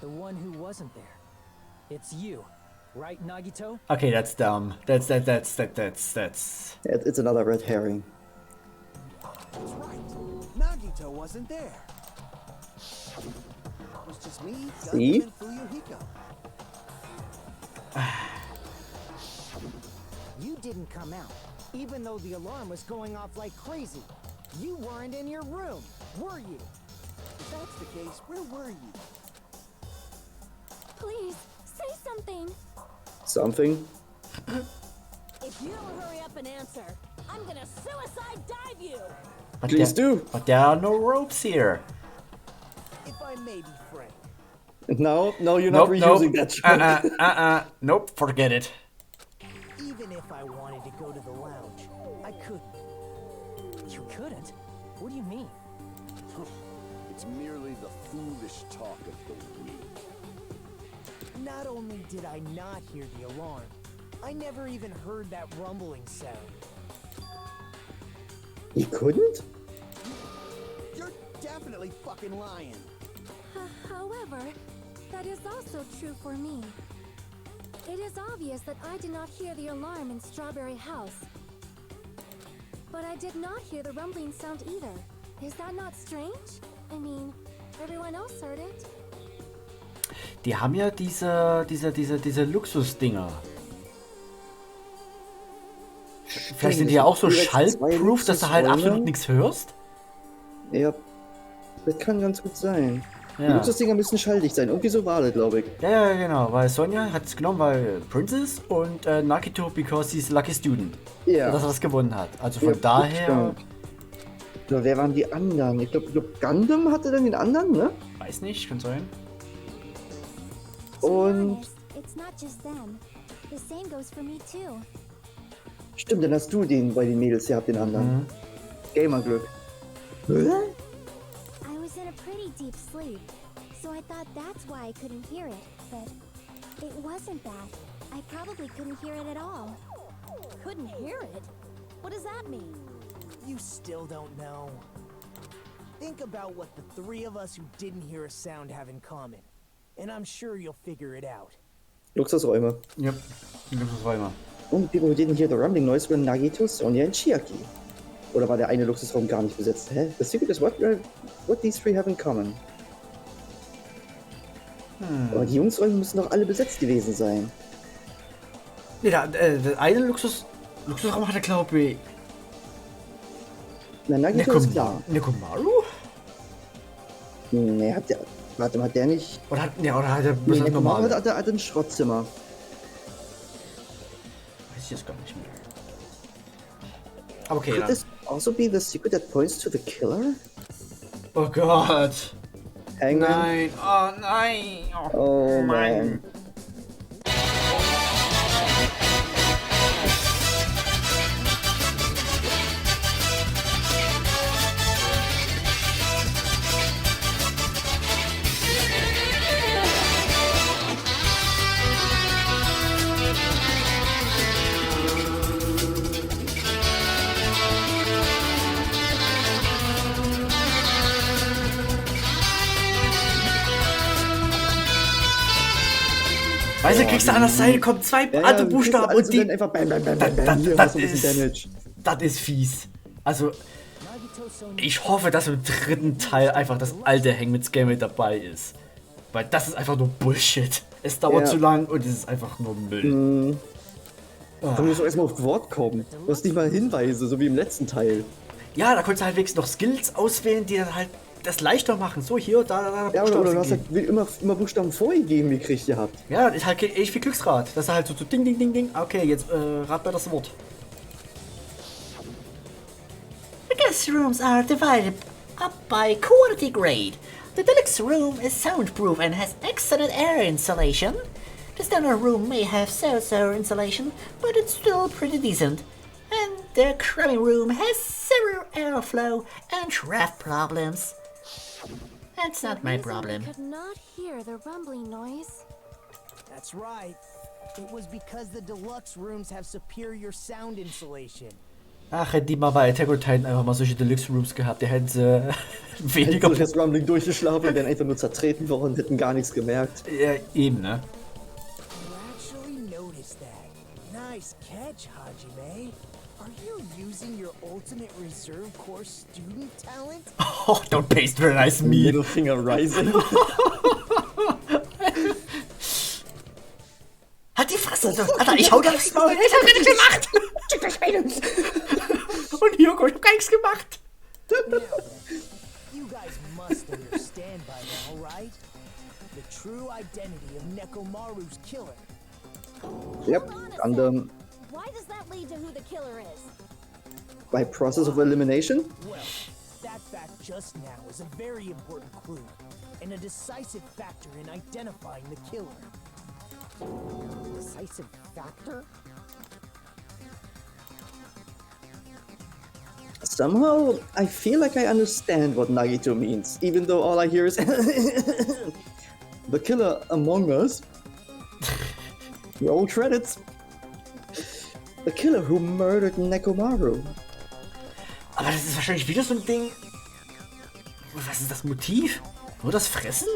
The one who wasn't there. It's you, right, Nagito? Okay, that's dumb. That's. It's another red herring. That's right. Nagito wasn't there. It was just me, See? Gundam, and Fuyuhiko. You didn't come out, even though the alarm was going off like crazy. You weren't in your room, were you? If that's the case, where were you? Please, say something. Something? If you don't hurry up and answer, I'm gonna suicide dive you. But Please do. But there are no ropes here. If I may be frank. No, you're not reusing that joke. Nope, forget it. Even if I wanted to go to the lounge, I couldn't. You couldn't? What do you mean? It's merely the foolish talk of the weak. Not only did I not hear the alarm, I never even heard that rumbling sound. You couldn't? You're definitely fucking lying. However, that is also true for me. It is obvious that I did not hear the alarm in Strawberry House. But I did not hear the rumbling sound either. Is that not strange? I mean, everyone else heard it. Die haben ja diese Luxusdinger. Vielleicht sind die ja auch so schallproof, dass du halt absolut nichts hörst? Ja, das kann ganz gut sein. Die Ja. Luxusdinger müssen schalldicht sein. Irgendwie so war das, glaube ich. Ja, genau. Weil Sonja hat es genommen, weil Princess und Nagito, because he's lucky student. Ja. Dass er das gewonnen hat. Also von Ja, daher... stimmt. So, wer waren die anderen? Ich glaube, Gundam hatte dann den anderen, ne? Weiß nicht, kann sein. Und... It's not just them. The same goes for me too. Stimmt, dann hast du den bei den Mädels gehabt, den anderen. Gamerglück. Hä? I was in a pretty deep sleep, so I thought that's why I couldn't hear it, but it wasn't that. I probably couldn't hear it at all. Couldn't hear it? What does that mean? You still don't know. Think about what the three of us who didn't hear a sound have in common, and I'm sure you'll figure it out. Luxusräume. Ja, Luxusräume. Und people who didn't hear the rumbling noise were Nagito, Sonja und Chiaki. Oder war der eine Luxusraum gar nicht besetzt? Hä? The secret is what these three have in common. Aber die Jungsräume müssen doch alle besetzt gewesen sein. Nee, der eine Luxusraum hatte, glaube ich... Na, Nagito ist klar. Nekomaru? Nee, hat der... Warte mal, hat der nicht... Oder hat er Nee, bloß Nekomaru normal? hat ein Schrottzimmer. Weiß ich jetzt gar nicht mehr. Aber okay, Could dann. this also be the secret that points to the killer? Oh Gott. Hangman? Nein. Oh nein. Oh man. Weißt du, kriegst du an der Seite, kommen zwei andere Buchstaben und die... Einfach bam, bam, bam, bam, bam. Hier hast du ein bisschen Damage. Das ist fies. Also, ich hoffe, dass im dritten Teil einfach das alte Hangman's-Game mit dabei ist. Weil das ist einfach nur Bullshit. Es dauert zu lang und es ist einfach nur Müll. Du musst doch erstmal auf Wort kommen. Du hast nicht mal Hinweise, so wie im letzten Teil. Ja, da konntest du halt wenigstens noch Skills auswählen, die dann halt das leichter machen. So, hier, da, Ja, oder du hast halt immer Buchstaben vorgegeben gekriegt gehabt. Ja, ist halt echt wie Glücksrad. Das ist halt so ding, ding, ding, ding. Okay, jetzt rat mal das Wort. The guest rooms are divided up by quality grade. The deluxe room is soundproof and has excellent air insulation. The standard room may have so-so insulation, but it's still pretty decent. And the cramming room has severe airflow and draft problems. That's not my problem. I could not hear the rumbling noise. That's right. It was because the deluxe rooms have superior sound insulation. Ach, hätten die mal bei Attack on Titan einfach mal solche Deluxe Rooms gehabt, der hätte weniger... Hätten das Rumbling durchgeschlafen und wären einfach nur zertreten worden, hätten gar nichts gemerkt. Ja, eben, ne? You actually noticed that. Nice catch, Hajime. Are you using your ultimate reserve course student talent? Oh, don't paste very nice me. Middle Finger Rising. Halt die Fresse! Alter, ich hau dir aufs Maul! Ich hab gar nichts gemacht! Schick euch einen! Und Hyoko, ich hab gar nichts gemacht. Now, you guys must understand by now, right? The true identity of Nekomaru's killer. Yep, and Why does that lead to who the killer is? by process of elimination? Well, that fact just now is a very important clue, and a decisive factor in identifying the killer. Decisive factor? Somehow, I feel like I understand what Nagito means, even though all I hear is the killer among us. Roll credits. The killer who murdered Nekomaru. Aber das ist wahrscheinlich wieder so ein Ding. Was ist das Motiv? Nur das Fressen?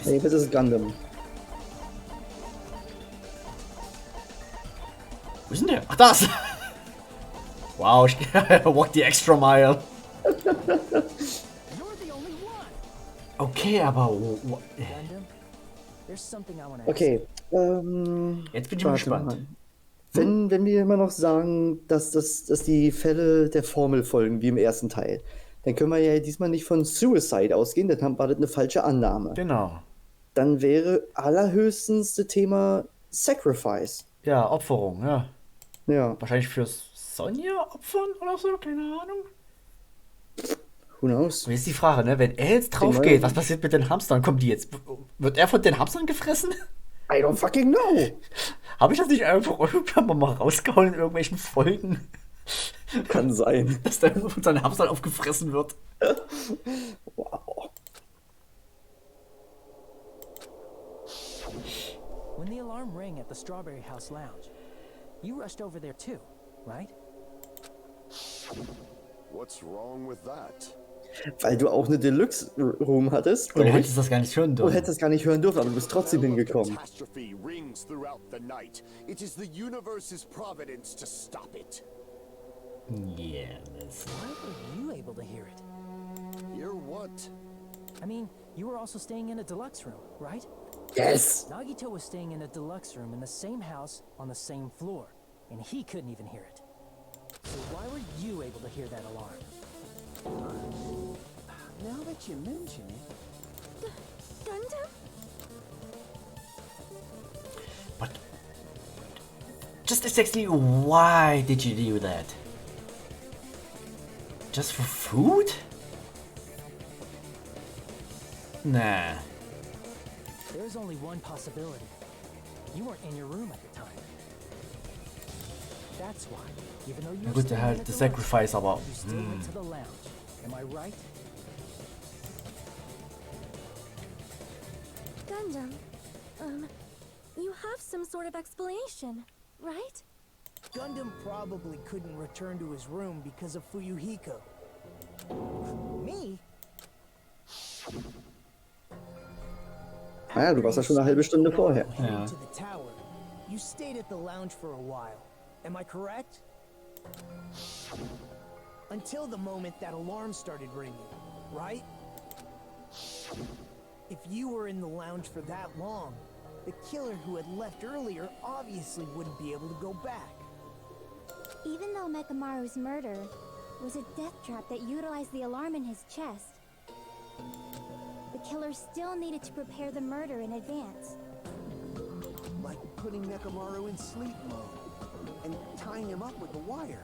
Nee, das ist Gundam. Wo ist denn der? Ach, das! Wow, ich walk the extra mile. You're the only one. Okay, aber... Gundam, there's something I want to Okay, Jetzt bin ich mal warte gespannt. mal. Wenn wir immer noch sagen, dass die Fälle der Formel folgen, wie im ersten Teil, dann können wir ja diesmal nicht von Suicide ausgehen, dann war das eine falsche Annahme. Genau. Dann wäre allerhöchstens das Thema Sacrifice. Ja, Opferung, ja. Ja, Wahrscheinlich für Sonja opfern oder so, keine Ahnung. who knows? Und jetzt die Frage, ne? Wenn er jetzt drauf Genau. geht, was passiert mit den Hamstern? Kommen die jetzt? Wird er von den Hamstern gefressen? I don't fucking know! Habe ich das nicht einfach irgendwann mal rausgehauen in irgendwelchen Folgen? Kann sein. Dass der von seinen Hamstern aufgefressen wird. Wow. When the alarm rang at the Strawberry House Lounge, you rushed over there too, right? What's wrong with that? Weil du auch eine Deluxe-Room hattest, Und er glaub hätte das gar nicht hören und dürfen. hättest gar nicht hören dürfen, aber du bist trotzdem Bell of hingekommen. catastrophe rings throughout the night. It is the universe's providence to stop it. Yeah, das... Why were you able to hear it? Hear what? I mean, you were also staying in a deluxe room, right? Yes! Nagito was staying in a deluxe room in the same house on the same floor, and he couldn't even hear it. So why were you able to hear that alarm? Now that you mention it, Gundam? But... Just exactly why did you do that? Just for food? Nah. there's only one possibility. You weren't in your room at the time. That's why, even though you Na were gut, der staying in a halt das deluxe Sacrifice, aber... you still went to the lounge. Am I right? Gundam, you have some sort of explanation, right? Gundam probably couldn't return to his room because of Fuyuhiko. Me? Naja, du warst ja schon eine halbe Stunde vorher. Ja. To the tower, you stayed at the lounge for a while. Am I correct? Until the moment that alarm started ringing, right? If you were in the lounge for that long, the killer who had left earlier obviously wouldn't be able to go back. Even though Mekamaru's murder was a death trap that utilized the alarm in his chest, the killer still needed to prepare the murder in advance. Like putting Nekomaru in sleep mode and tying him up with a wire.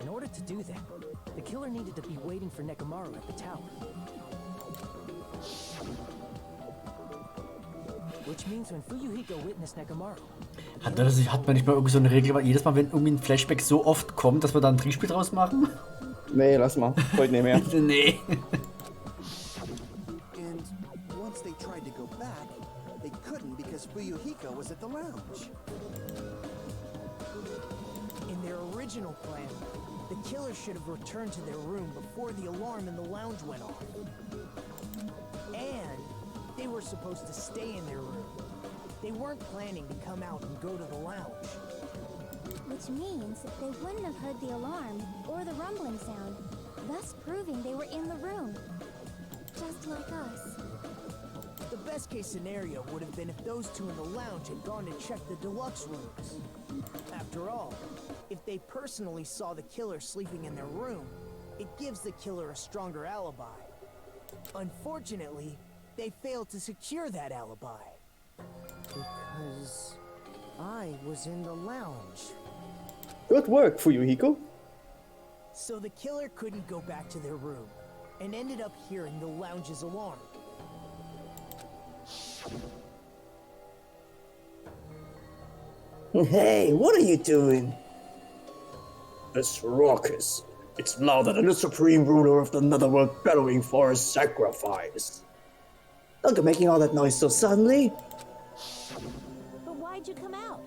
In order to do that, the killer needed to be waiting for Nekomaru at the tower. Which means when Fuyuhiko witnessed Nekomaru, Hat man nicht mal irgendwie so eine Regel, weil jedes Mal, wenn irgendwie ein Flashback so oft kommt, dass wir da ein Trickspiel draus machen? Nee, lass mal. Heute nicht mehr. Nee. And once they tried to go back, they couldn't because because Fuyuhiko was at the lounge. In their original plan, the killer should have returned to their room before the alarm in the lounge went off. And they were supposed to stay in their room. They weren't planning to come out and go to the lounge. Which means they wouldn't have heard the alarm or the rumbling sound, thus proving they were in the room. Just like us. The best case scenario would have been if those two in the lounge had gone to check the deluxe rooms. After all, if they personally saw the killer sleeping in their room, it gives the killer a stronger alibi. Unfortunately, they failed to secure that alibi. Because I was in the lounge. Good work, Fuyuhiko. So the killer couldn't go back to their room, and ended up hearing the lounge's alarm. Hey, what are you doing? This raucous. It's louder than the supreme ruler of the netherworld bellowing for a sacrifice. Don't go making all that noise so suddenly. But why'd you come out?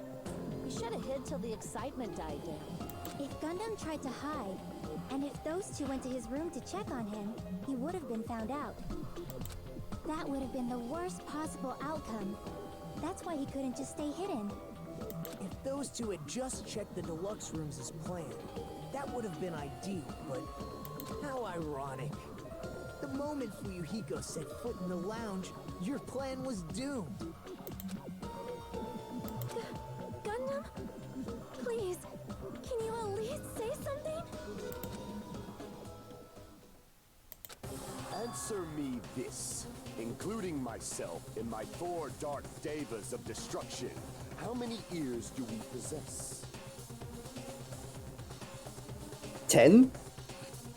You should have hid till the excitement died down. If Gundam tried to hide, and if those two went to his room to check on him, he would have been found out. That would have been the worst possible outcome. That's why he couldn't just stay hidden. If those two had just checked the deluxe rooms as planned, that would have been ideal, but how ironic. The moment Fuyuhiko set foot in the lounge, your plan was doomed. Gundam? Please, can you at least say something? Answer me this, including myself in my 4 dark devas of destruction. How many ears do we possess? 10?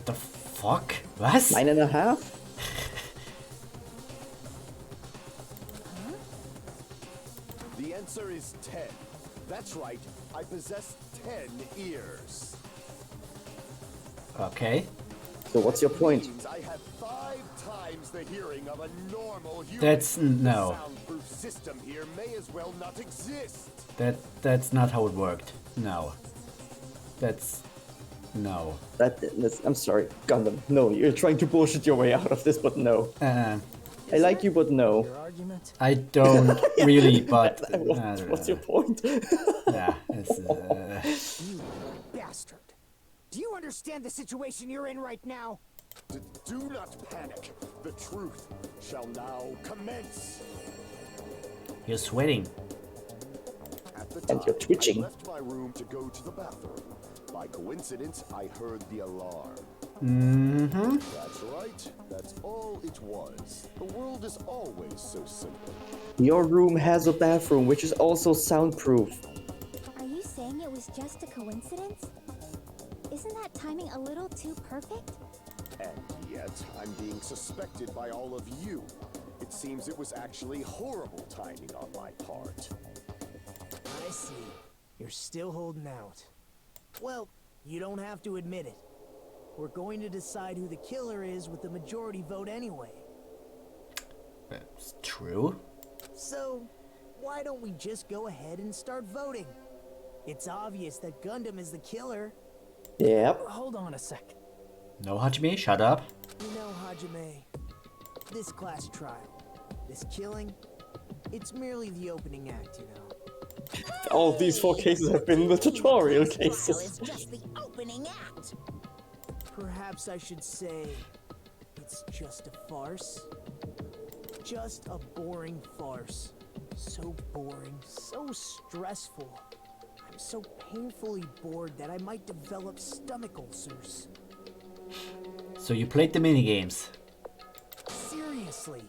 The fuck? Was? 9.5? The answer is 10. That's right, I possess 10 ears. Okay. So what's your point? Means I have 5 times the hearing of a normal human. That's no. The soundproof system here may as well not exist. That's not how it worked. No. That's no. I'm sorry, Gundam. No, you're trying to bullshit your way out of this, but no. I like you, but no. Your argument? I don't really, but What's your point? yeah, it's, You bastard. Do you understand the situation you're in right now? Do not panic. The truth shall now commence. you're sweating. At the And time, you're twitching. I left my room to go to the bathroom. By coincidence, I heard the alarm. Mm-hmm. That's right. That's all it was. The world is always so simple. Your room has a bathroom, which is also soundproof. Are you saying it was just a coincidence? Isn't that timing a little too perfect? And yet, I'm being suspected by all of you. It seems it was actually horrible timing on my part. I see. You're still holding out. Well, you don't have to admit it. We're going to decide who the killer is with the majority vote anyway. That's true. So, why don't we just go ahead and start voting? It's obvious that Gundam is the killer. Yep. Hold on a sec. No, Hajime, shut up. You know, Hajime, this class trial, this killing, it's merely the opening act, you know. All these 4 cases have been the tutorial Trial cases. is just the opening act. Perhaps I should say it's just a farce. Just a boring farce. So boring, so stressful. I'm so painfully bored that I might develop stomach ulcers. So you played the minigames. Seriously,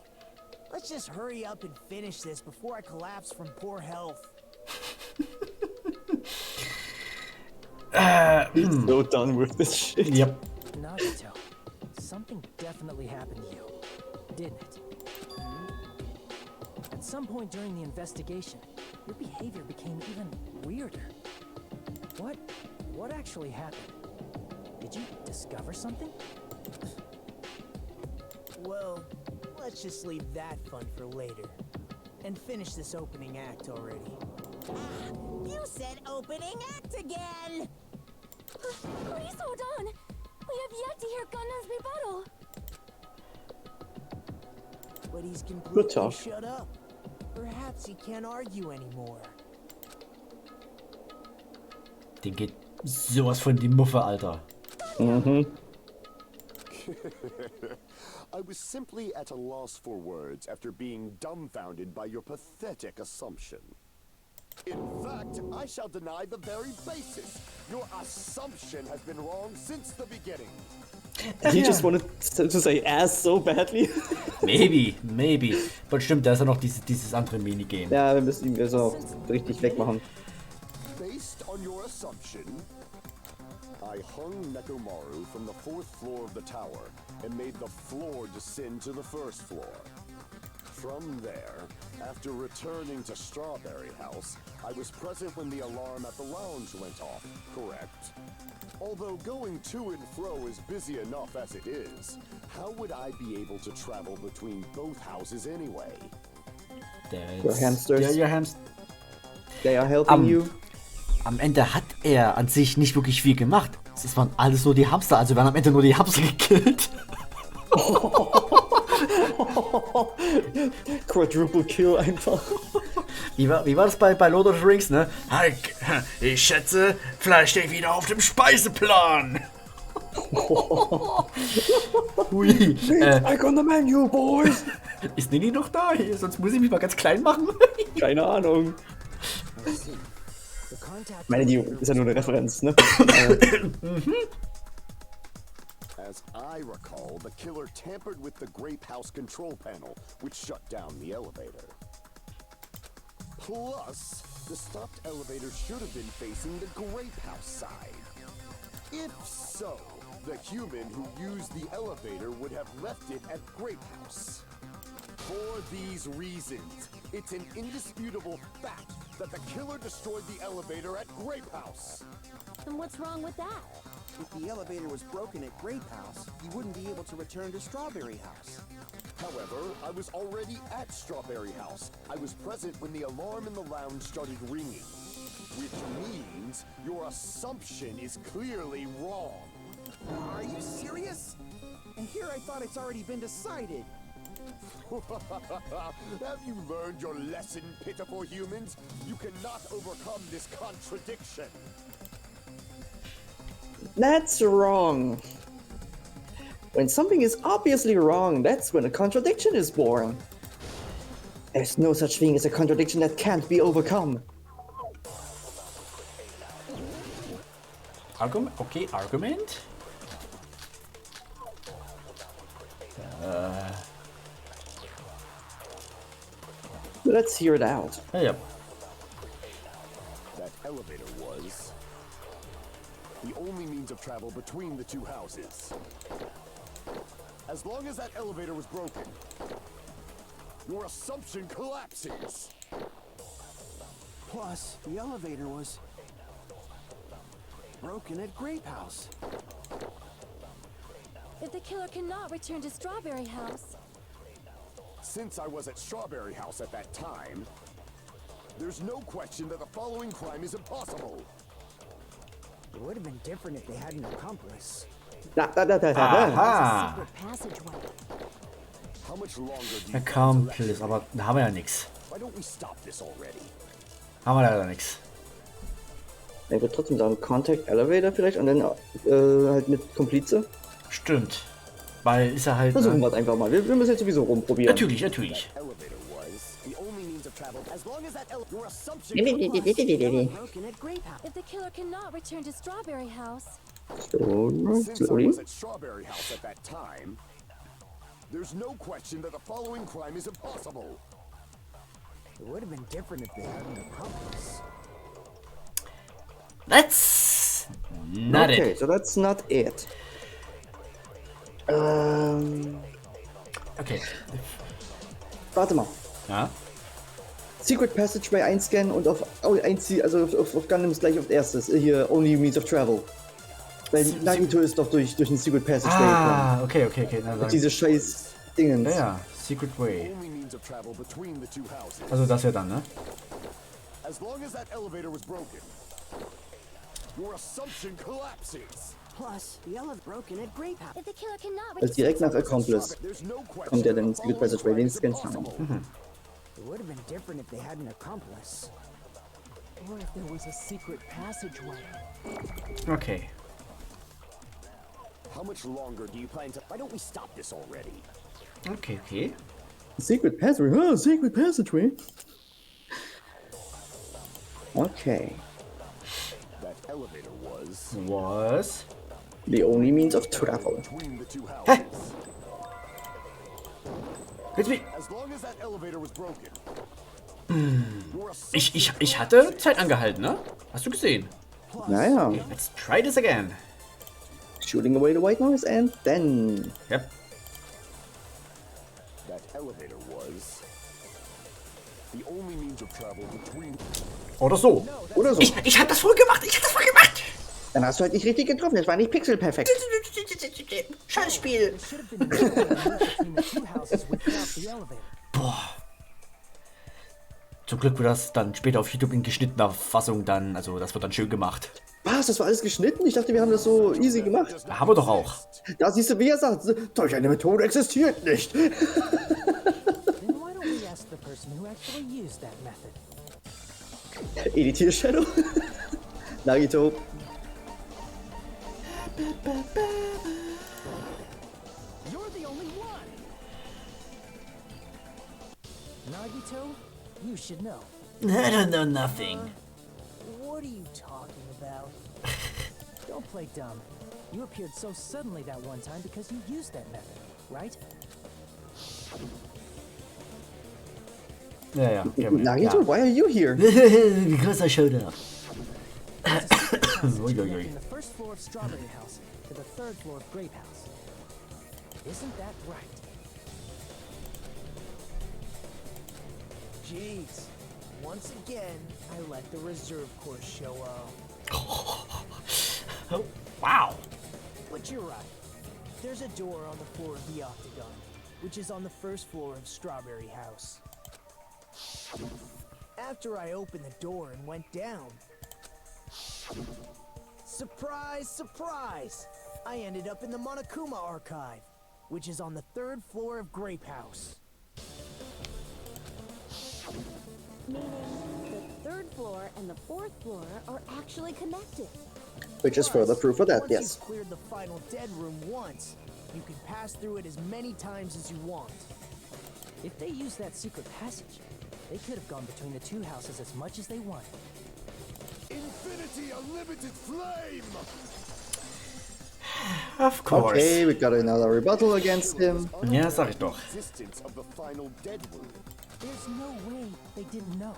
let's just hurry up and finish this before I collapse from poor health. So done with this shit. Yep. Nagito, something definitely happened to you, didn't it? At some point during the investigation, your behavior became even weirder. What actually happened? Did you discover something? Well, let's just leave that fun for later. and finish this opening act already. You said opening act again! Please hold on. We have yet to hear Gundam's rebuttal. But he's completely talk. shut up. Perhaps he can't argue anymore. Den geht sowas von die Muffe, Alter. I was simply at a loss for words after being dumbfounded by your pathetic assumption. In fact, I shall deny the very basis. Your assumption has been wrong since the beginning. He just wanted to say ass so badly. Maybe. Aber stimmt, da ist ja noch dieses andere Minigame. Ja, wir müssen ihn so richtig wegmachen. Based on your assumption, I hung Nekomaru from the 4th floor of the tower and made the floor descend to the 1st floor. From there, after returning to Strawberry House, I was present when the alarm at the lounge went off, correct? Although going to and fro is busy enough as it is, how would I be able to travel between both houses anyway? Your hamsters. Ja, Hamster. They are helping you. Am Ende hat er an sich nicht wirklich viel gemacht. Es waren alles nur die Hamster, also werden am Ende nur die Hamster gekillt. Quadruple Kill einfach. Wie war das bei Lord of the Rings, ne? Ich schätze, Fleisch steht wieder auf dem Speiseplan. Hui. Back on the menu, boys! Ist Nini noch da? Sonst muss ich mich mal ganz klein machen. Keine Ahnung. Ich meine, die ist ja nur eine Referenz, ne? As I recall, the killer tampered with the Grape House control panel, which shut down the elevator. Plus, the stopped elevator should have been facing the Grape House side. If so, the human who used the elevator would have left it at Grape House. For these reasons, it's an indisputable fact that the killer destroyed the elevator at Grape House. And what's wrong with that? If the elevator was broken at Grape House, you wouldn't be able to return to Strawberry House. However, I was already at Strawberry House. I was present when the alarm in the lounge started ringing. Which means your assumption is clearly wrong. Are you serious? And here I thought it's already been decided. Have you learned your lesson, pitiful humans? You cannot overcome this contradiction. That's wrong. When something is obviously wrong, that's when a contradiction is born. There's no such thing as a contradiction that can't be overcome. Argument? Let's hear it out. Ja. That elevator was the only means of travel between the two houses. As long as that elevator was broken, your assumption collapses. Plus, the elevator was broken at Grape House. If the killer cannot return to Strawberry House, Since I was at Strawberry House at that time, there's no question that the following crime is impossible. It would have been different if they had an accomplice. Aha. Secret passageway. How much longer do you Accomplice, aber da haben wir ja nichts. Why don't we stop this already? Haben wir leider nichts. Ich würde trotzdem sagen, Contact Elevator vielleicht und dann halt mit Komplize. Stimmt. Weil ist er halt. Versuchen wir es einfach mal. Wir müssen jetzt sowieso rumprobieren. Natürlich. Elevator was the only means of travel. As long as that your assumption Broken at Grape House. if the killer cannot return to Strawberry House, Since I Slowly. was at Strawberry House at that time, there's no question that the following crime is impossible. It would have been different if they had an accomplice. That's not Okay, it. so that's not it. Okay. Warte mal. Ja. Secret Passageway einscannen und auf Gundams gleich auf erstes. Hier, Only Means of Travel. Weil Nagito ist doch durch den Secret Passageway gekommen. Okay. Und diese scheiß Dingens. Ja, Secret Way. Only means of travel between the two houses. Also das ja dann, ne? As long as that elevator was broken, your assumption collapses. Plus, the elevator broken at Grape House. If the killer cannot Also direkt nach Accomplice There's no question. kommt ja dann Secret Passageway, den scannt man. It would have been different if they had an accomplice. Or if there was a secret passageway. Okay. How much longer do you plan to? Why don't we stop this already? Okay, okay. Secret Passageway, oh, Secret Passageway. Okay. That elevator was Was? The only means of travel. between the two houses. Willst du mich? As long as that elevator was broken, your Ich hatte Zeit angehalten, ne? Hast du gesehen? Naja. Let's try this again. Shooting away the white noise and then... Yep. that elevator was the only means of travel between. Oder so. Oder so. Ich hab das voll gemacht. Ich hab das voll gemacht. Dann hast du halt nicht richtig getroffen, das war nicht pixelperfekt. Scheißspiel. Should have been a door between the two houses without the elevator. Boah. Zum Glück wird das dann später auf YouTube in geschnittener Fassung dann, also das wird dann schön gemacht. Was, das war alles geschnitten? Ich dachte, wir haben das so easy gemacht. Haben wir doch auch. Da siehst du, wie er sagt, solch eine Methode existiert nicht. Then why don't we ask the person who actually used that method? Editier Shadow. Nagito. You're the only one! Nagito, you should know. I don't know nothing. What are you talking about? Don't play dumb. You appeared so suddenly that one time because you used that method, right? Ja. Nagito, why are you here? Because I showed up. Connecting the first floor of Strawberry House to the third floor of Grape House. Isn't that right? Jeez. Once again, I let the reserve course show up. Wow. But you're right. There's a door on the floor of the Octagon, which is on the first floor of Strawberry House. After I opened the door and went down, surprise, surprise! I ended up in the Monokuma Archive, which is on the third floor of Grape House. Meaning the third floor and the fourth floor are actually connected. Which is further proof of that, Once yes. you've cleared the final dead room once, you can pass through it as many times as you want. If they use that secret passage, they could have gone between the two houses as much as they wanted. Infinity Unlimited Flame! Of course. Okay, we got another rebuttal against him. Ja, sag ich doch. Existence of the final dead room. There's no way they didn't know.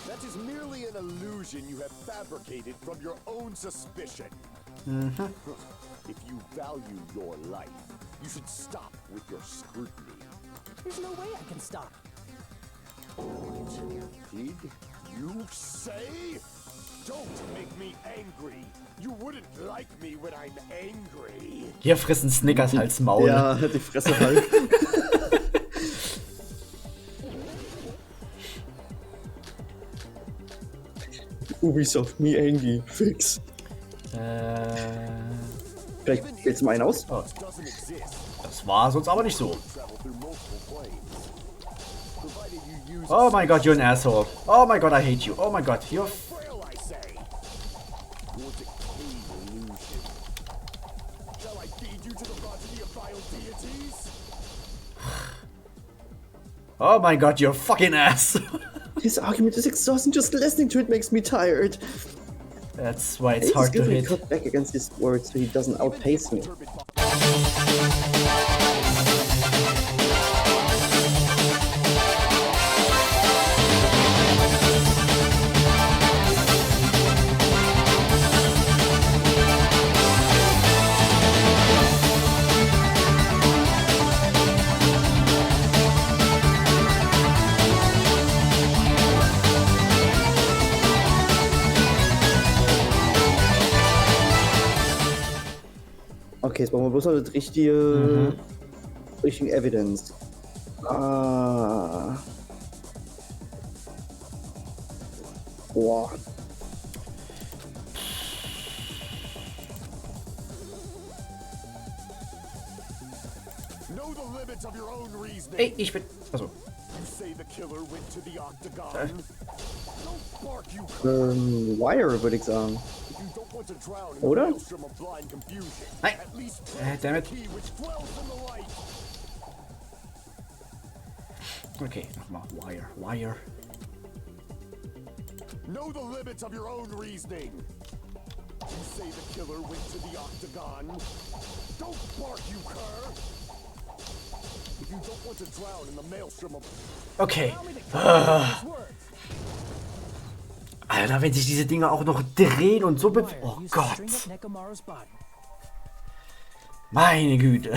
That is merely an illusion you have fabricated from your own suspicion. If you value your life, you should stop with your scrutiny. There's no way I can stop. Did you say? Don't make me angry. You wouldn't like me when I'm angry. Hier fressen Snickers Hals Maul. Ja, die Fresse halt. Ubisoft, me angry, fix. Vielleicht wählst du mal einen aus? Doesn't exist. Das war sonst aber nicht so. Travel through multiple planes. Provided you use Oh my god, you're an asshole. Oh my god, I hate you. Oh my god, you're... frail, I say. Your decayed illusion. Shall I feed you to the progeny of vile deities? Oh my god, you're a fucking ass. His argument is exhausting, just listening to it makes me tired. That's why it's It's hard to good to hit. cut back against his words so he doesn't outpace me. Okay, jetzt brauchen wir bloß noch das richtige Pushing evidence. Ah. Boah. Know the limits of your own reasoning. Ey, ich bin... Also. You say the killer went to the octagon. Don't bark, you Wire, würde ich sagen. If you don't want to drown in the Oder? maelstrom of blind confusion, Nein. at least Damn it. the key which dwells in the light. Okay, nochmal. Wire. Know the limits of your own reasoning. You say the killer went to the octagon. Don't bark, you cur. If you don't want to drown in the maelstrom of... Okay. Alter, wenn sich diese Dinger auch noch drehen und so bewegen. Oh Gott. Meine Güte.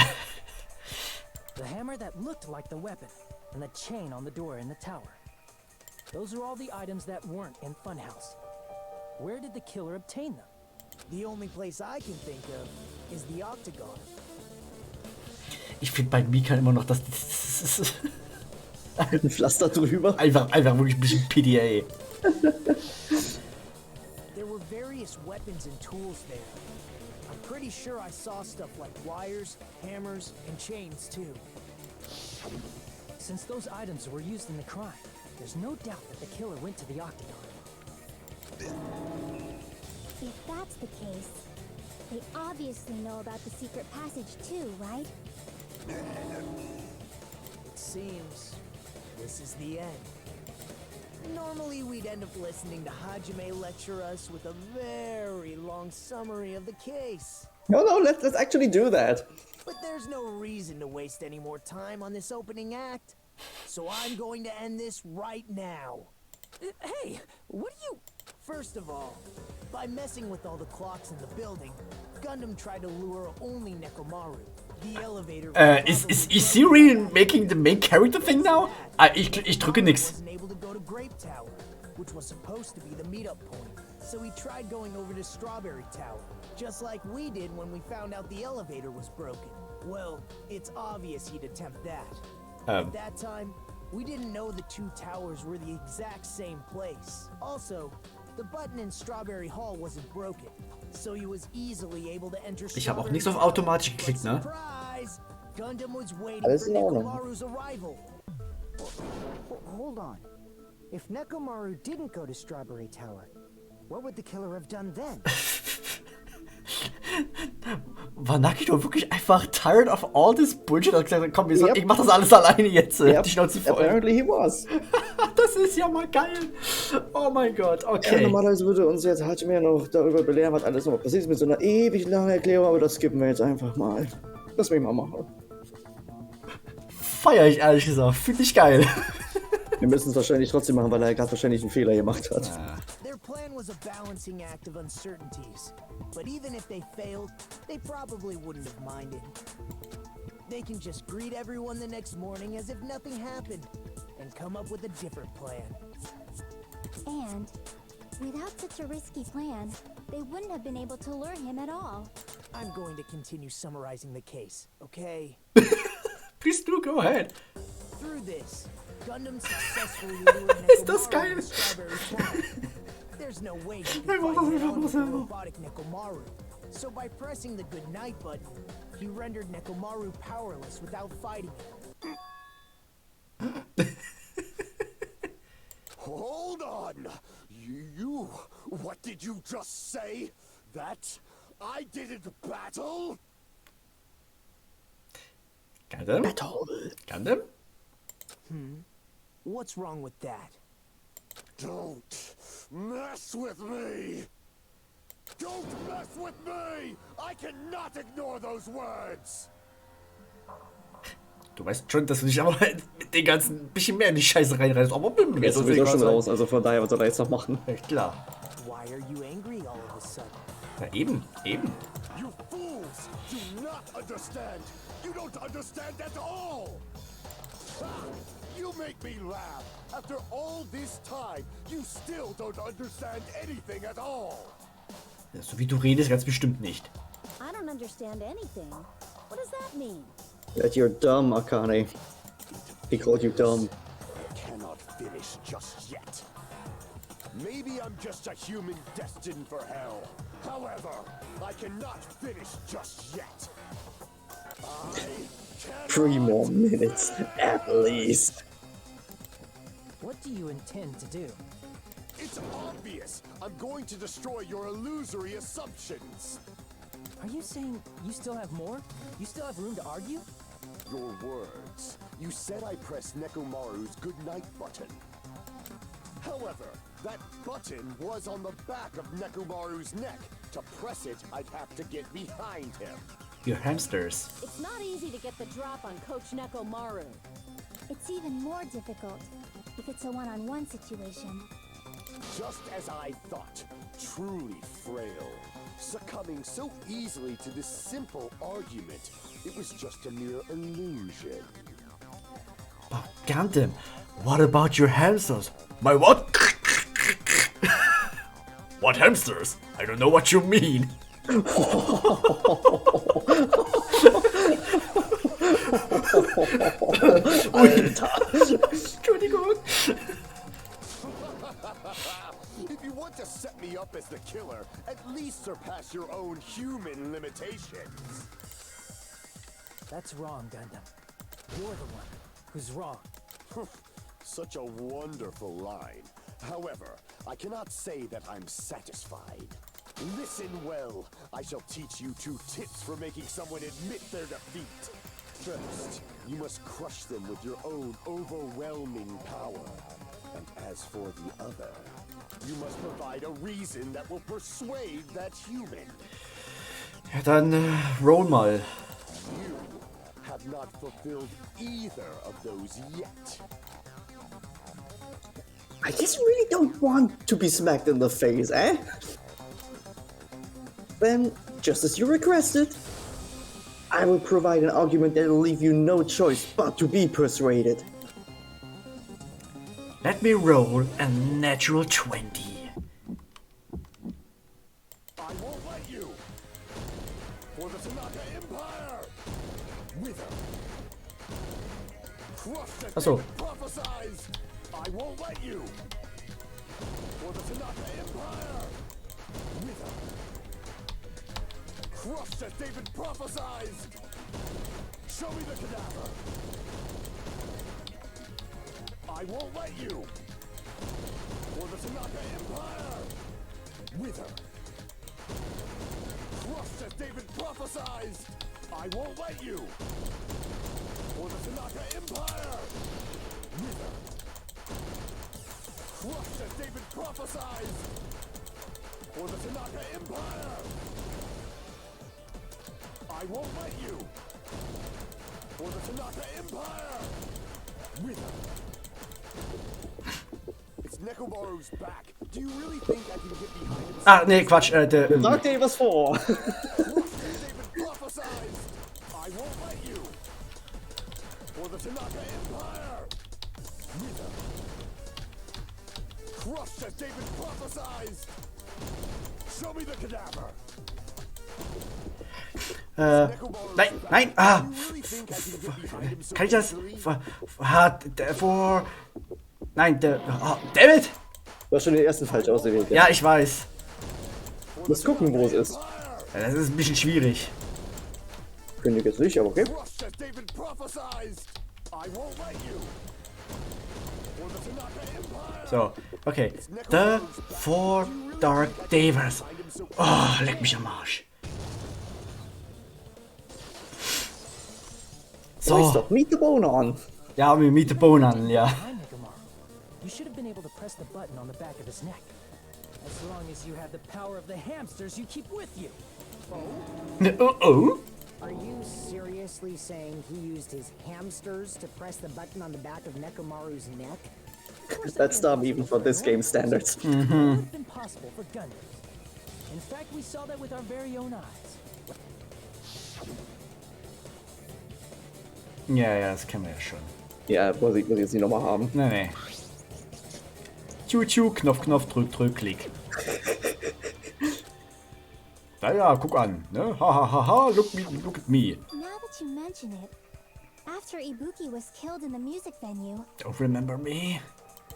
The hammer that looked like the weapon, and the chain on the door in the tower. Those are all the items that weren't in Funhouse. Where did the killer obtain them? The only place I can think of is the octagon. Ich finde bei Mika immer noch das Ein Pflaster drüber. einfach wirklich ein bisschen PDA. There were various weapons and tools there. I'm pretty sure I saw stuff like wires, hammers, and chains too. Since those items were used in the crime, there's no doubt that the killer went to the octagon. If that's the case, they obviously know about the secret passage too, right? It seems this is the end. Normally we'd end up listening to Hajime lecture us with a very long summary of the case. No, let's actually do that. But there's no reason to waste any more time on this opening act. So I'm going to end this right now. Hey, what are you... First of all, by messing with all the clocks in the building, Gundam tried to lure only Nekomaru. The elevator... Is he really making the main character thing now? Ich drücke nix. Wasn't able to go to Grape Tower, which was supposed to be the meetup point. So he tried going over to Strawberry Tower, just like we did when we found out the elevator was broken. Well, it's obvious he'd attempt that. At that time, we didn't know the two towers were the exact same place. Also, the button in Strawberry Hall wasn't broken, so he was easily able to enter. Ich habe auch nichts auf automatisch geklickt, ne? Surprise! Gundam was waiting Alles for in Ordnung. Nekomaru's arrival. Hold on. If Nekomaru didn't go to Strawberry Tower, what would the killer have done then? War Nagito wirklich einfach tired of all this bullshit? Er hat gesagt, komm, Yep. ich mach das alles alleine jetzt. Yep. Die Schnauze voll. Apparently he was. Das ist ja mal geil. Oh mein Gott, Ja, okay. normalerweise würde uns jetzt Hajime noch darüber belehren, was alles noch passiert ist mit so einer ewig langen Erklärung, aber das skippen wir jetzt einfach mal. Lass mich mal machen. Feier ich ehrlich gesagt. Finde ich geil. Wir müssen es wahrscheinlich trotzdem machen, weil er gerade wahrscheinlich einen Fehler gemacht hat. Their plan was a balancing act of uncertainties. But even if they failed, they probably wouldn't have minded. They can just greet everyone the next morning as if nothing happened and come up with a different plan. And without such a risky plan, they wouldn't have been able to lure him at all. I'm going to continue summarizing the case, okay? Please do, go ahead. Through this, Gundam successfully lured Ist das Nekomaru geil. to Strawberry Tower. There's no way you can Einfach fight das head on einfach with the selber. robotic Nekomaru. So by pressing the goodnight button, he rendered Nekomaru powerless without fighting him. Hold on! You... What did you just say? That I didn't battle? Gundam? Gundam? What's wrong with that? Don't mess with me! Don't mess with me! I cannot ignore those words! Du weißt schon, dass du dich aber mit den ganzen bisschen mehr in die Scheiße reinreißt. Aber mit mir Er ist sowieso schon raus, also von daher, was soll er jetzt noch machen? Ja, klar. Why are you angry all of a sudden? Ja, eben. You fools do not understand! You don't understand at all! Ah, you make me laugh! After all this time, you still don't understand anything at all! Ja, so wie du redest, ganz bestimmt nicht. I don't understand anything. What does that mean? That you're dumb, Akane. He called you dumb. Cannot finish just yet. Maybe I'm just a human destined for hell. However, I cannot finish just yet. I 3 more minutes, at least. What do you intend to do? It's obvious. I'm going to destroy your illusory assumptions. Are you saying you still have more? You still have room to argue? Your words. You said I pressed Nekomaru's goodnight button. However, that button was on the back of Nekomaru's neck. To press it, I'd have to get behind him. Your hamsters. It's not easy to get the drop on Coach Nekomaru. It's even more difficult if it's a one-on-one situation. Just as I thought. Truly frail. Succumbing so easily to this simple argument. It was just a mere illusion. Oh, Gundam, what about your hamsters? My what? What hamsters? I don't know what you mean. Entschuldigung. If you want to set me up as the killer, at least surpass your own human limitations. That's wrong, Gundam. You're the one who's wrong. Such a wonderful line. However, I cannot say that I'm satisfied. Listen well. I shall teach you 2 tips for making someone admit their defeat. First, you must crush them with your own overwhelming power. And as for the other, you must provide a reason that will persuade that human. Ja, dann roll mal. You have not fulfilled either of those yet. I just really don't want to be smacked in the face, eh? Then, just as you requested, I will provide an argument that will leave you no choice but to be persuaded. Let me roll a natural 20. I won't let you! For the Tanaka Empire! Wither! Crush the Achso. prophesies! I won't let you! For the Tanaka Empire! Wither! Crush as David prophesies! Show me the cadaver! I won't let you! For the Tanaka Empire! Wither! Crush as David prophesies! I won't let you! For the Tanaka Empire! Wither! Crush as David prophesies! For the Tanaka Empire! I won't let you! For the Tanaka Empire! Wither! It's Nekomaru's back. Do you really think I can get behind him? Ah, nee, Quatsch. Sag dir was vor! David prophesies! I won't let you! For the Tanaka Empire! Wither! Crushed as David prophesies! Show me the cadaver! Nein, nein, ah! Kann ich das? Vor. Nein, David! Du hast schon den ersten falsch ausgewählt. Ja, ich weiß. Du musst gucken, wo es ist. Ja, das ist ein bisschen schwierig. Könnte ich jetzt nicht, aber okay. Crushed as David prophesies! I won't let you! For the Tanaka Empire! So, okay. The Four Dark Devils. Oh, leck mich am Arsch. So. So. Meet the bone on. Ja, wir meet the bone an, ja. Hi, Nekomaru. You should have been able to press the button on the back of his neck. As long as you had the power of the hamsters you keep with you. Oh? Are you seriously saying he used his hamsters to press the button on the back of Nekomaru's neck? That's dumb even for this game standards. It would have been possible for Gundams. In fact, we saw that with our very own eyes. Ja, das kennen wir ja schon. Ja, muss ich jetzt nicht nochmal haben. Nee. Tschu, Knopf, drück, klick. Ja, guck an. Ne? Ha, look at me. Now that you mention it, After Ibuki was killed in the music venue, Don't remember me.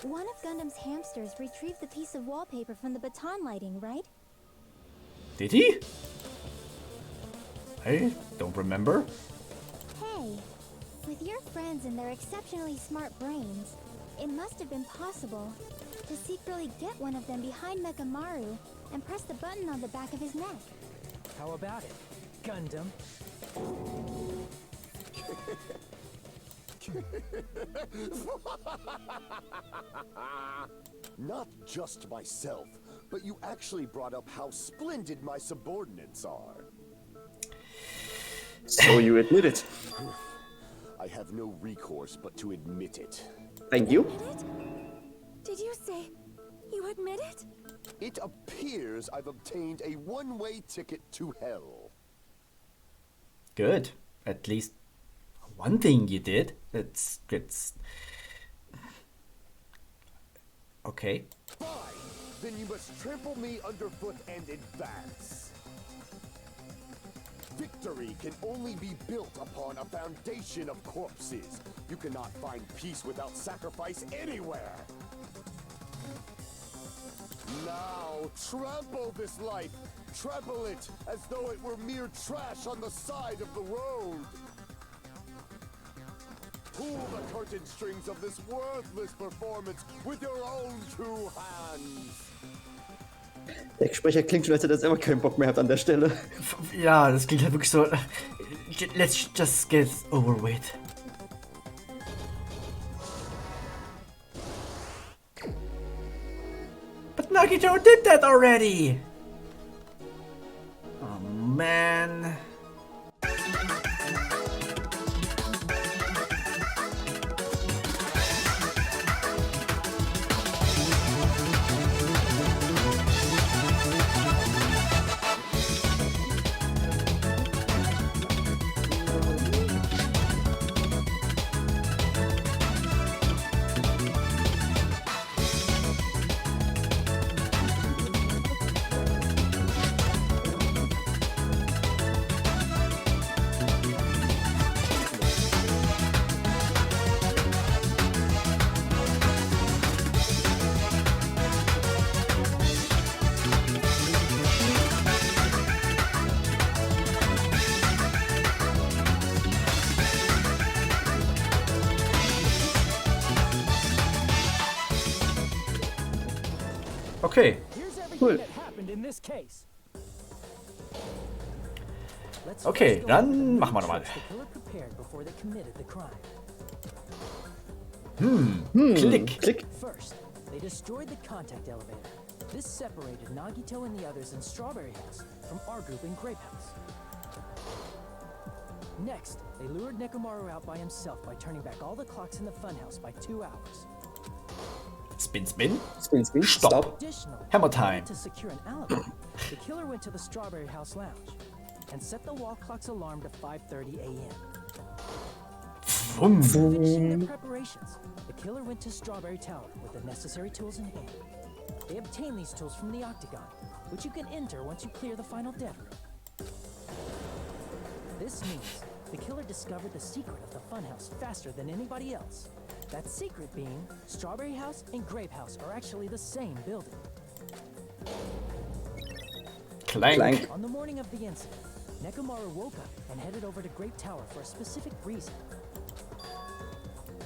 one of Gundam's hamsters retrieved the piece of wallpaper from the baton lighting, right? Did he? I don't remember. Hey, with your friends and their exceptionally smart brains, it must have been possible to secretly get one of them behind Mekamaru and press the button on the back of his neck. How about it, Gundam? Not just myself, but you actually brought up how splendid my subordinates are. So you admit it. I have no recourse but to admit it. Thank you. Admit it? Did you say you admit it? It appears I've obtained a one-way ticket to hell. Good. At least one thing you did. It's okay. Fine, then you must trample me underfoot and advance. Victory can only be built upon a foundation of corpses. You cannot find peace without sacrifice anywhere. Now, trample this life. Trample it as though it were mere trash on the side of the road. Pull the curtain strings of this worthless performance with your own two hands. Der Sprecher klingt schon, als hätte er selber keinen Bock mehr hat an der Stelle. Ja, das klingt halt wirklich so. Let's just get over with. But Nagito did that already! Oh man. Okay. Here's everything Cool. that happened in this case. Let's Okay, first go dann over the machen wir nochmal. tricks the killer prepared before they committed the crime. Klick. Klick. First, they destroyed the contact elevator. This separated Nagito and the others in Strawberry House from our group in Grape House. Next, they lured Nekomaru out by himself by turning back all the clocks in the funhouse by 2 hours. Spin, spin. Spin, spin. Stop. Stop. Additionally, Hammer in order time. to secure an alibi, the killer went to the Strawberry House lounge and set the wall clock's alarm to 5:30 a.m. Vroom. Finishing their preparations, the killer went to Strawberry Tower with the necessary tools in hand. They obtained these tools from the Octagon, which you can enter once you clear the final death room. This means the killer discovered the secret of the funhouse faster than anybody else. That secret being, Strawberry House and Grape House are actually the same building. Clank. Clank. On the morning of the incident, Nekomaru woke up and headed over to Grape Tower for a specific reason.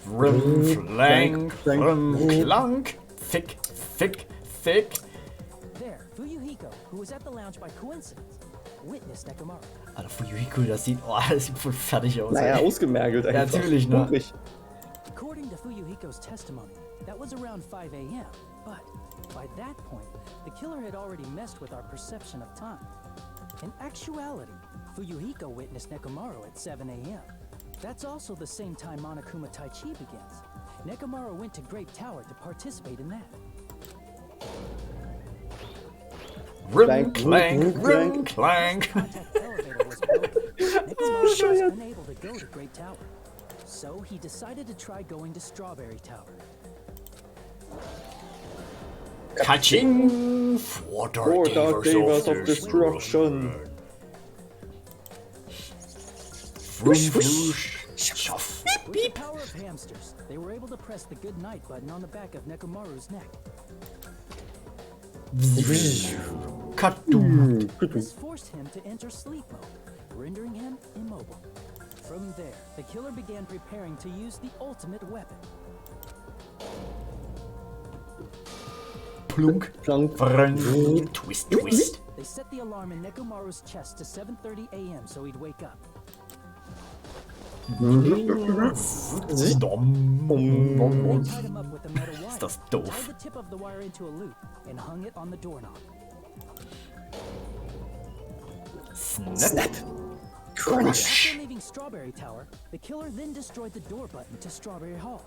Vroom, flank. Clank. Vroom, clunk. Thick, thick, thick. There, Fuyuhiko, who was at the lounge by coincidence, witnessed Nekomaru. Alter, Fuyuhiko, das sieht voll fertig aus. Naja, ey. ausgemergelt einfach. natürlich, ne? Hungrig. According to Fuyuhiko's testimony, that was around 5 a.m., but by that point, the killer had already messed with our perception of time. In actuality, Fuyuhiko witnessed Nekomaru at 7 a.m. That's also the same time Monokuma Tai Chi begins. Nekomaru went to Grape Tower to participate in that. Vroom, Clank, clank, vroom, vroom, clank. Contact elevator was broken. Nekomaru was unable to go to Grape Tower, so he decided to try going to Strawberry Tower. Catching for Four Dark Davers of Destruction. Whoosh, whoosh. Beep, With beep. the power of hamsters, they were able to press the good night button on the back of Nekomaru's neck. Katu. This forced him to enter sleep mode, rendering him immobile. From there, the killer began preparing to use the ultimate weapon. Plunk. Plunk. Vrrrn. Twist, twist. They set the alarm in Nekomaru's chest to 7:30 a.m. so he'd wake up. Dom. Tied him up with a metal wire. Ist das Tied doof. the tip of the wire into a loop and hung it on the doorknob. Snap. After leaving Strawberry Tower, the killer then destroyed the door button to Strawberry Hall.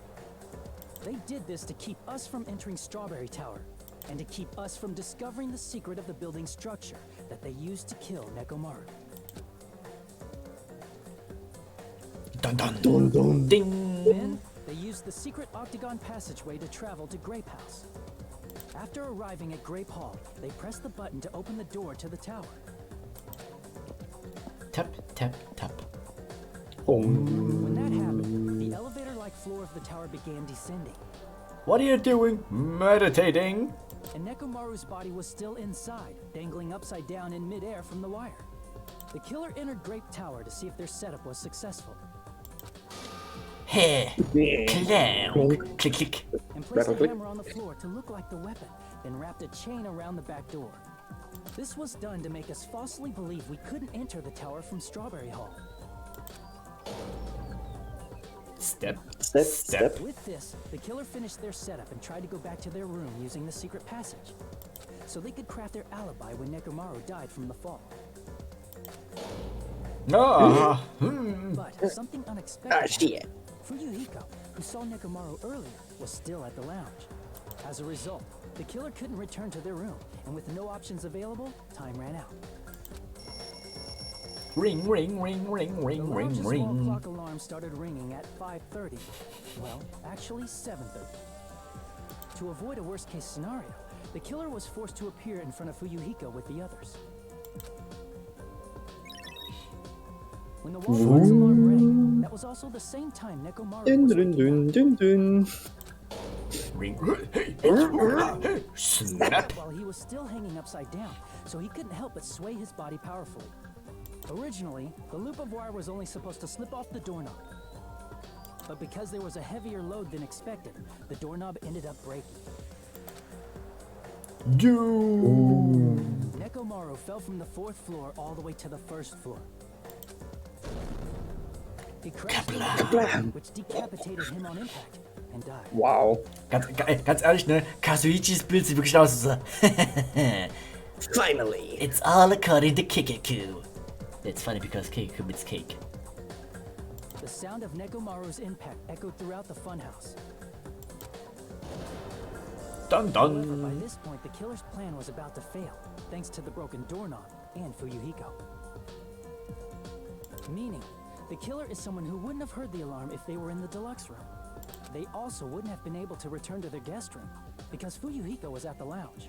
They did this to keep us from entering Strawberry Tower, and to keep us from discovering the secret of the building's structure that they used to kill Nekomaru. Dun dun. Dun, dun. Ding. Then, they used the secret octagon passageway to travel to Grape House. After arriving at Grape Hall, they pressed the button to open the door to the tower. Tap, tap, tap. When that happened, the elevator-like floor of the tower began descending, What are you doing? Meditating. and Nekomaru's body was still inside, dangling upside down in midair from the wire. The killer entered Grape Tower to see if their setup was successful, Here, clown. Click, click. and placed a Click. hammer on the floor to look like the weapon, then wrapped a chain around the back door. This was done to make us falsely believe we couldn't enter the tower from Strawberry Hall. Step. Step, step. With this, the killer finished their setup and tried to go back to their room using the secret passage, so they could craft their alibi when Nekomaru died from the fall. Ah. But something unexpected happened. Shit. Fuyuhiko, who saw Nekomaru earlier, was still at the lounge. As a result, the killer couldn't return to their room, and with no options available, time ran out. Ring, ring, ring, ring, The ring, ring, lounge's wall ring. clock alarm started ringing at 5:30. Well, actually 7:30. To avoid a worst-case scenario, the killer was forced to appear in front of Fuyuhiko with the others. When the wall clock's alarm rang, that was also the same time Nekomaru Dun, was dun, waking up. dun, dun, dun. Ring. Hey, hey, snap. While he was still hanging upside down, so he couldn't help but sway his body powerfully. Originally, the loop of wire was only supposed to slip off the doorknob. But because there was a heavier load than expected, the doorknob ended up breaking. Doom. Nekomaru fell from the 4th floor all the way to the 1st floor. He crashed into the door, which decapitated him on impact and died. Wow. Ganz ehrlich, ne? Kazuichis Bild sieht wirklich aus. So. Finally. It's all according to Kikaku. It's funny because Kikaku means cake. The sound of Nekomaru's impact echoed throughout the funhouse. Dun However, by dun. this point, the killer's plan was about to fail, thanks to the broken doorknob and Fuyuhiko. Meaning, the killer is someone who wouldn't have heard the alarm if they were in the deluxe room. They also wouldn't have been able to return to their guest room, because Fuyuhiko was at the lounge.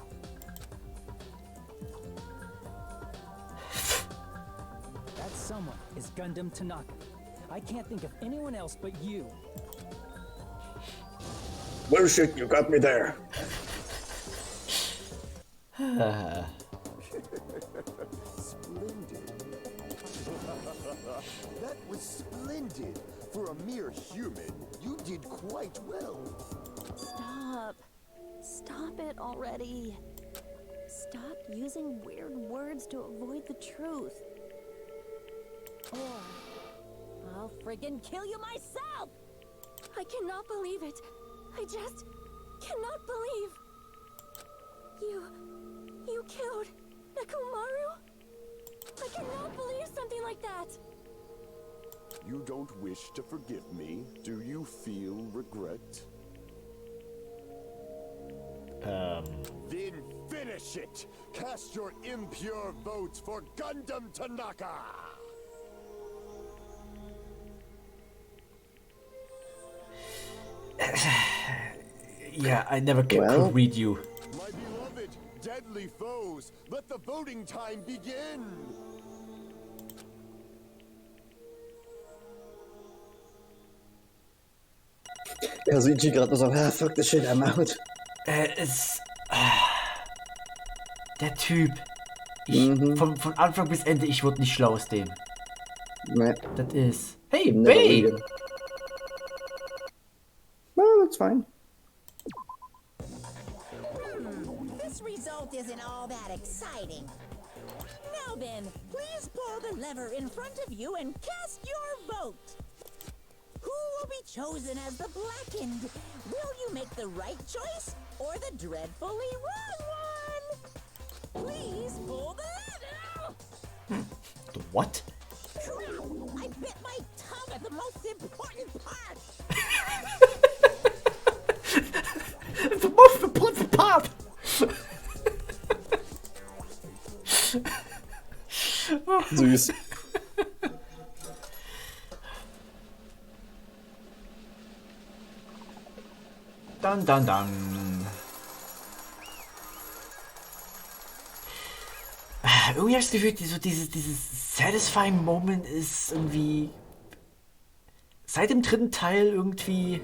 That someone is Gundam Tanaka. I can't think of anyone else but you. Bullshit, you got me there. Splendid. That was splendid. For a mere human, you did quite well. Stop. Stop it already. Stop using weird words to avoid the truth. Or I'll friggin' kill you myself! I cannot believe it. I just cannot believe. You killed Nekomaru? I cannot believe something like that. You don't wish to forgive me? Do you feel regret? Then finish it! Cast your impure votes for Gundam Tanaka! Yeah, I never Well. could read you. My beloved, deadly foes, let the voting time begin! Kazuichi gerade so, fuck the shit, I'm out. Der Typ. Von Anfang bis Ende, ich wurde nicht schlau aus dem. Nee. Das ist. Hey, Never Babe! read it. Well, that's fine. This result isn't all that exciting. Now then, please pull the lever in front of you and cast your vote. Who will be chosen as the blackened? Will you make the right choice or the dreadfully wrong one? Please pull the lever! The what? I bit my tongue at the most important part! The most important part! Süß. Dann. Irgendwie habe ich das Gefühl, so dieses satisfying Moment ist irgendwie seit dem dritten Teil irgendwie.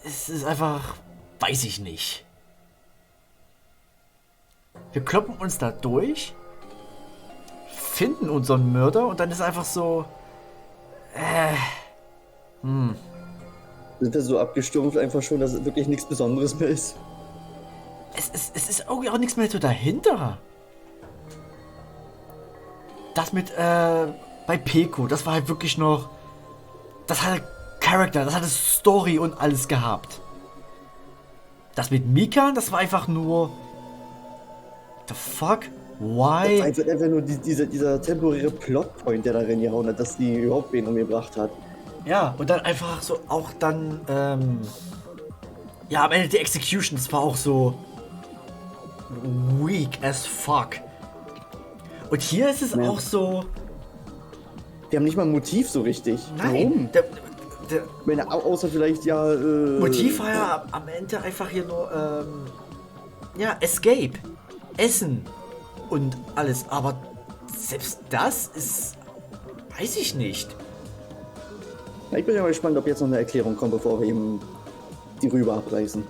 Es ist einfach, weiß ich nicht. Wir kloppen uns da durch, finden unseren Mörder und dann ist einfach so. Sind wir so abgestumpft einfach schon, dass es wirklich nichts Besonderes mehr ist? Es ist irgendwie auch nichts mehr so dahinter. Das mit, bei Peko, das war halt wirklich noch. Das hatte Charakter, das hatte Story und alles gehabt. Das mit Mika, das war einfach nur. The fuck? Why? Das ist einfach nur dieser temporäre Plotpoint, der darin gehauen hat, dass die überhaupt wen umgebracht hat. Ja, und dann einfach so auch dann, ja, am Ende die Execution, das war auch so weak as fuck. Und hier ist es auch so. Die haben nicht mal ein Motiv so richtig. Nein, Warum? Außer vielleicht ja. Motiv war ja am Ende einfach hier nur, ja, Escape, Essen und alles. Aber selbst das ist, weiß ich nicht. Ich bin ja mal gespannt, ob jetzt noch eine Erklärung kommt, bevor wir eben die Rübe abreißen.